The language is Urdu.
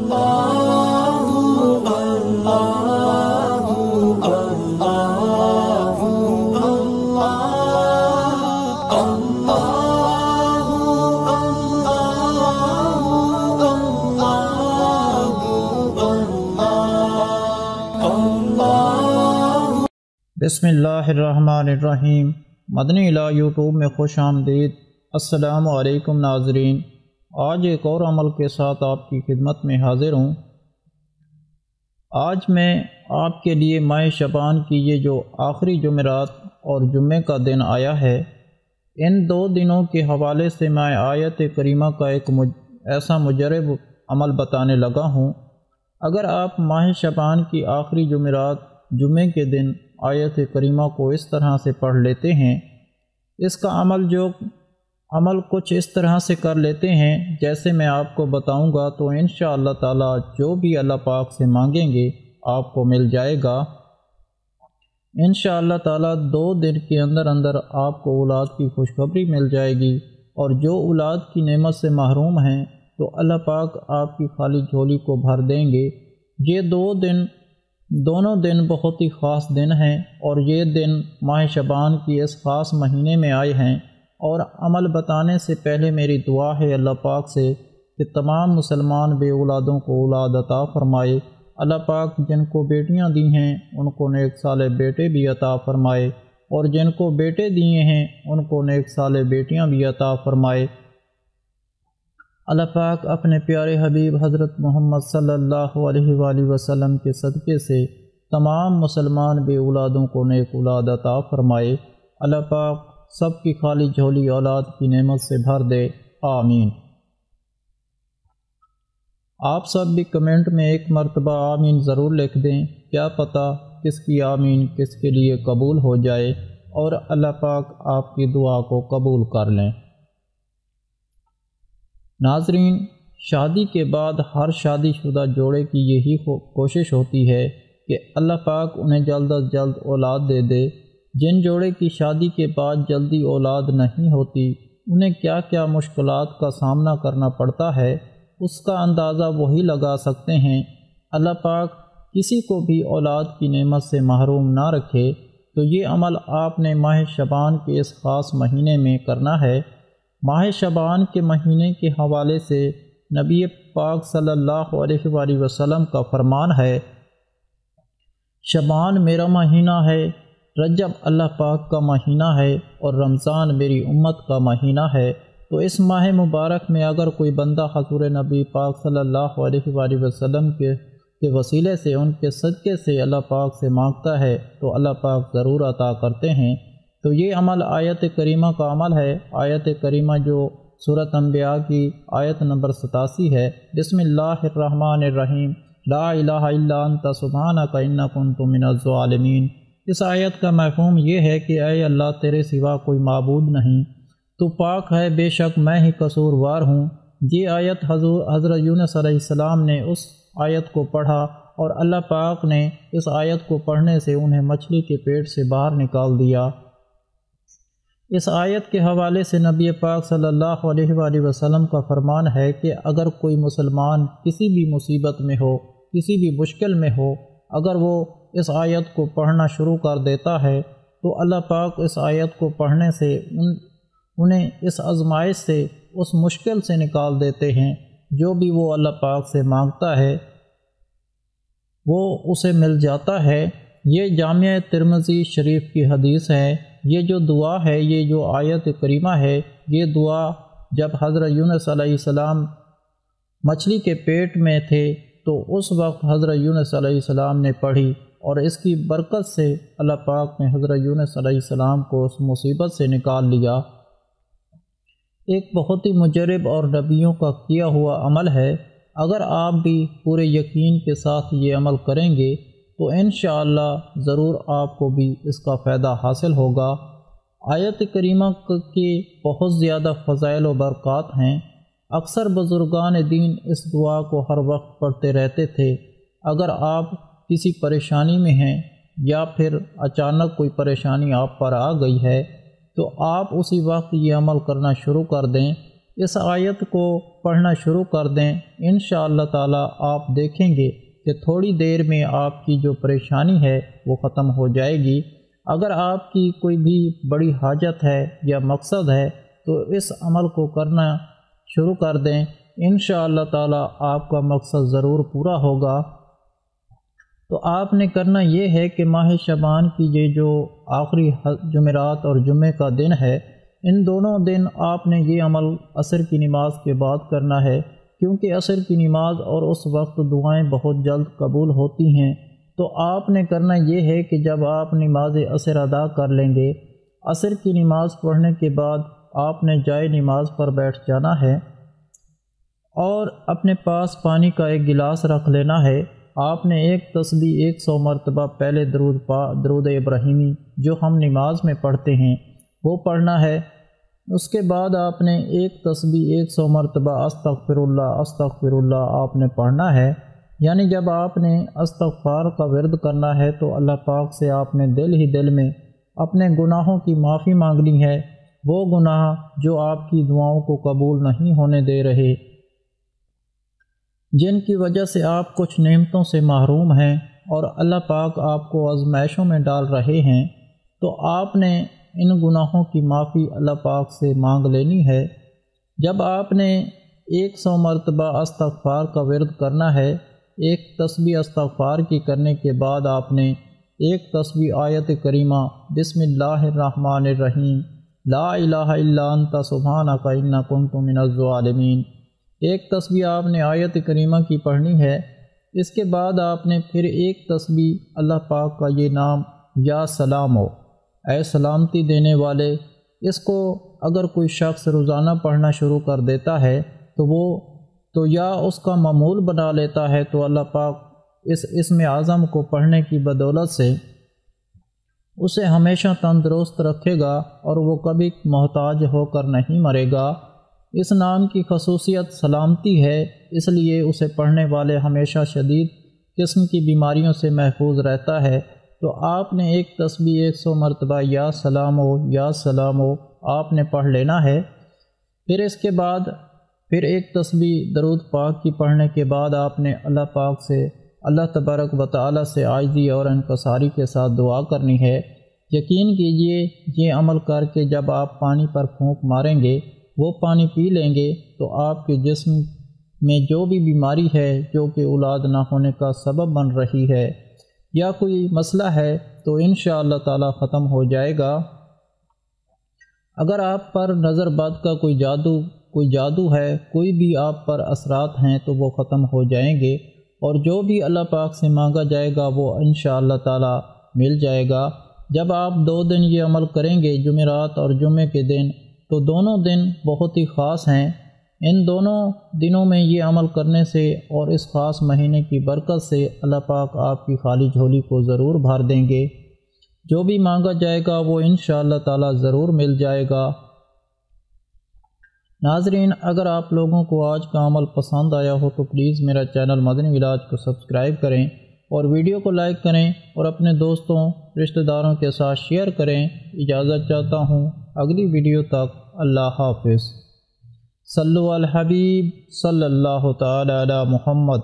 بسم اللہ الرحمن الرحیم۔ مدنی الہ یوٹیوب میں خوش آمدید۔ السلام علیکم ناظرین، آج ایک اور عمل کے ساتھ آپ کی خدمت میں حاضر ہوں۔ آج میں آپ کے لیے ماہ شعبان کی یہ جو آخری جمعرات اور جمعے کا دن آیا ہے، ان دو دنوں کے حوالے سے میں آیت کریمہ کا ایک ایسا مجرب عمل بتانے لگا ہوں۔ اگر آپ ماہ شعبان کی آخری جمعرات جمعے کے دن آیت کریمہ کو اس طرح سے پڑھ لیتے ہیں، اس کا عمل کچھ اس طرح سے کر لیتے ہیں جیسے میں آپ کو بتاؤں گا، تو انشاءاللہ تعالی جو بھی اللہ پاک سے مانگیں گے آپ کو مل جائے گا۔ انشاءاللہ تعالی 2 دن کے اندر آپ کو اولاد کی خوشخبری مل جائے گی، اور جو اولاد کی نعمت سے محروم ہیں تو اللہ پاک آپ کی خالی جھولی کو بھر دیں گے۔ یہ دونوں دن بہت ہی خاص دن ہیں، اور یہ دن ماہ شعبان کی اس خاص مہینے میں آئے ہیں۔ اور عمل بتانے سے پہلے میری دعا ہے اللہ پاک سے کہ تمام مسلمان بے اولادوں کو اولاد عطا فرمائے۔ اللہ پاک جن کو بیٹیاں دی ہیں ان کو نیک صالح بیٹے بھی عطا فرمائے، اور جن کو بیٹے دیے ہیں ان کو نیک صالح بیٹیاں بھی عطا فرمائے۔ اللہ پاک اپنے پیارے حبیب حضرت محمد صلی اللہ علیہ وآلہ وسلم کے صدقے سے تمام مسلمان بے اولادوں کو نیک اولاد عطا فرمائے۔ اللہ پاک سب کی خالی جھولی اولاد کی نعمت سے بھر دے، آمین۔ آپ سب بھی کمنٹ میں ایک مرتبہ آمین ضرور لکھ دیں، کیا پتہ کس کی آمین کس کے لیے قبول ہو جائے، اور اللہ پاک آپ کی دعا کو قبول کر لیں۔ ناظرین، شادی کے بعد ہر شادی شدہ جوڑے کی یہی کوشش ہوتی ہے کہ اللہ پاک انہیں جلد از جلد اولاد دے دے۔ جن جوڑے کی شادی کے بعد جلدی اولاد نہیں ہوتی، انہیں کیا کیا مشکلات کا سامنا کرنا پڑتا ہے، اس کا اندازہ وہی لگا سکتے ہیں۔ اللہ پاک کسی کو بھی اولاد کی نعمت سے محروم نہ رکھے، تو یہ عمل آپ نے ماہ شعبان کے اس خاص مہینے میں کرنا ہے۔ ماہ شعبان کے مہینے کے حوالے سے نبی پاک صلی اللہ علیہ وآلہ وسلم کا فرمان ہے، شعبان میرا مہینہ ہے، رجب اللہ پاک کا مہینہ ہے، اور رمضان میری امت کا مہینہ ہے۔ تو اس ماہ مبارک میں اگر کوئی بندہ حضور نبی پاک صلی اللہ علیہ وآلہ وسلم کے وسیلے سے، ان کے صدقے سے اللہ پاک سے مانگتا ہے تو اللہ پاک ضرور عطا کرتے ہیں۔ تو یہ عمل آیت کریمہ کا عمل ہے۔ آیت کریمہ جو سورۃ انبیاء کی آیت نمبر 87 ہے، بسم اللہ الرحمن الرحیم، لا الہ الا انت سبحانک انی کنت من الظالمین۔ اس آیت کا مفہوم یہ ہے کہ اے اللہ، تیرے سوا کوئی معبود نہیں، تو پاک ہے، بے شک میں ہی قصوروار ہوں۔ یہ آیت حضرت یونس علیہ السلام نے اس آیت کو پڑھا، اور اللہ پاک نے اس آیت کو پڑھنے سے انہیں مچھلی کے پیٹ سے باہر نکال دیا۔ اس آیت کے حوالے سے نبی پاک صلی اللہ علیہ وآلہ وسلم کا فرمان ہے کہ اگر کوئی مسلمان کسی بھی مصیبت میں ہو، کسی بھی مشکل میں ہو، اگر وہ اس آیت کو پڑھنا شروع کر دیتا ہے تو اللہ پاک اس آیت کو پڑھنے سے انہیں اس آزمائش سے، اس مشکل سے نکال دیتے ہیں۔ جو بھی وہ اللہ پاک سے مانگتا ہے وہ اسے مل جاتا ہے۔ یہ جامعہ ترمذی شریف کی حدیث ہے۔ یہ جو دعا ہے، یہ جو آیت کریمہ ہے، یہ دعا جب حضرت یونس علیہ السلام مچھلی کے پیٹ میں تھے تو اس وقت حضرت یونس علیہ السلام نے پڑھی، اور اس کی برکت سے اللہ پاک نے حضرت یونس علیہ السلام کو اس مصیبت سے نکال لیا۔ ایک بہت ہی مجرب اور نبیوں کا کیا ہوا عمل ہے۔ اگر آپ بھی پورے یقین کے ساتھ یہ عمل کریں گے تو انشاءاللہ ضرور آپ کو بھی اس کا فائدہ حاصل ہوگا۔ آیت کریمہ کے بہت زیادہ فضائل و برکات ہیں۔ اکثر بزرگان دین اس دعا کو ہر وقت پڑھتے رہتے تھے۔ اگر آپ کسی پریشانی میں ہیں یا پھر اچانک کوئی پریشانی آپ پر آ گئی ہے تو آپ اسی وقت یہ عمل کرنا شروع کر دیں۔ اس آیت کو پڑھنا شروع کر دیں، انشاءاللہ تعالی آپ دیکھیں گے کہ تھوڑی دیر میں آپ کی جو پریشانی ہے وہ ختم ہو جائے گی۔ اگر آپ کی کوئی بھی بڑی حاجت ہے یا مقصد ہے تو اس عمل کو کرنا شروع کر دیں، انشاءاللہ تعالی آپ کا مقصد ضرور پورا ہوگا۔ تو آپ نے کرنا یہ ہے کہ ماہ شعبان کی یہ جو آخری جمعرات اور جمعے کا دن ہے، ان دونوں دن آپ نے یہ عمل عصر کی نماز کے بعد کرنا ہے، کیونکہ عصر کی نماز اور اس وقت دعائیں بہت جلد قبول ہوتی ہیں۔ تو آپ نے کرنا یہ ہے کہ جب آپ نماز عصر ادا کر لیں گے، عصر کی نماز پڑھنے کے بعد آپ نے جائے نماز پر بیٹھ جانا ہے اور اپنے پاس پانی کا ایک گلاس رکھ لینا ہے۔ آپ نے ایک تسبیح 100 مرتبہ پہلے درود ابراہیمی جو ہم نماز میں پڑھتے ہیں وہ پڑھنا ہے۔ اس کے بعد آپ نے ایک تسبیح 100 مرتبہ استغفر اللہ آپ نے پڑھنا ہے۔ یعنی جب آپ نے استغفار کا ورد کرنا ہے تو اللہ پاک سے آپ نے دل ہی دل میں اپنے گناہوں کی معافی مانگنی ہے، وہ گناہ جو آپ کی دعاؤں کو قبول نہیں ہونے دے رہے، جن کی وجہ سے آپ کچھ نعمتوں سے محروم ہیں اور اللہ پاک آپ کو آزمائشوں میں ڈال رہے ہیں، تو آپ نے ان گناہوں کی معافی اللہ پاک سے مانگ لینی ہے۔ جب آپ نے 100 مرتبہ استغفار کا ورد کرنا ہے، ایک تسبیح استغفار کی کرنے کے بعد آپ نے ایک تسبیح آیت کریمہ بسم اللہ الرحمن الرحیم لا الہ الا انت سبحانک انی کنت من الظالمین، ایک تسبیح آپ نے آیت کریمہ کی پڑھنی ہے۔ اس کے بعد آپ نے پھر ایک تسبیح اللہ پاک کا یہ نام یا سلام ہو، اے سلامتی دینے والے، اس کو اگر کوئی شخص روزانہ پڑھنا شروع کر دیتا ہے تو یا اس کا معمول بنا لیتا ہے، تو اللہ پاک اس اسم اعظم کو پڑھنے کی بدولت سے اسے ہمیشہ تندرست رکھے گا اور وہ کبھی محتاج ہو کر نہیں مرے گا۔ اس نام کی خصوصیت سلامتی ہے، اس لیے اسے پڑھنے والے ہمیشہ شدید قسم کی بیماریوں سے محفوظ رہتا ہے۔ تو آپ نے ایک تسبیح 100 مرتبہ یا سلام ہو آپ نے پڑھ لینا ہے۔ پھر اس کے بعد پھر ایک تسبیح درود پاک کی پڑھنے کے بعد آپ نے اللہ پاک سے اللہ تبارک و تعالی سے عاجزی اور انکساری کے ساتھ دعا کرنی ہے۔ یقین کیجئے یہ عمل کر کے جب آپ پانی پر پھونک ماریں گے، وہ پانی پی لیں گے، تو آپ کے جسم میں جو بھی بیماری ہے جو کہ اولاد نہ ہونے کا سبب بن رہی ہے یا کوئی مسئلہ ہے تو انشاءاللہ تعالی ختم ہو جائے گا۔ اگر آپ پر نظر بد کا کوئی جادو ہے، کوئی بھی آپ پر اثرات ہیں تو وہ ختم ہو جائیں گے، اور جو بھی اللہ پاک سے مانگا جائے گا وہ انشاءاللہ تعالی مل جائے گا۔ جب آپ 2 دن یہ عمل کریں گے، جمعرات اور جمعے کے دن، تو دونوں دن بہت ہی خاص ہیں۔ ان دونوں دنوں میں یہ عمل کرنے سے اور اس خاص مہینے کی برکت سے اللہ پاک آپ کی خالی جھولی کو ضرور بھر دیں گے۔ جو بھی مانگا جائے گا وہ انشاءاللہ تعالی ضرور مل جائے گا۔ ناظرین، اگر آپ لوگوں کو آج کا عمل پسند آیا ہو تو پلیز میرا چینل مدنی علاج کو سبسکرائب کریں اور ویڈیو کو لائک کریں اور اپنے دوستوں رشتہ داروں کے ساتھ شیئر کریں۔ اجازت چاہتا ہوں، اگلی ویڈیو تک اللہ حافظ۔ صلو علی الحبیب صلی اللہ تعالی علی محمد۔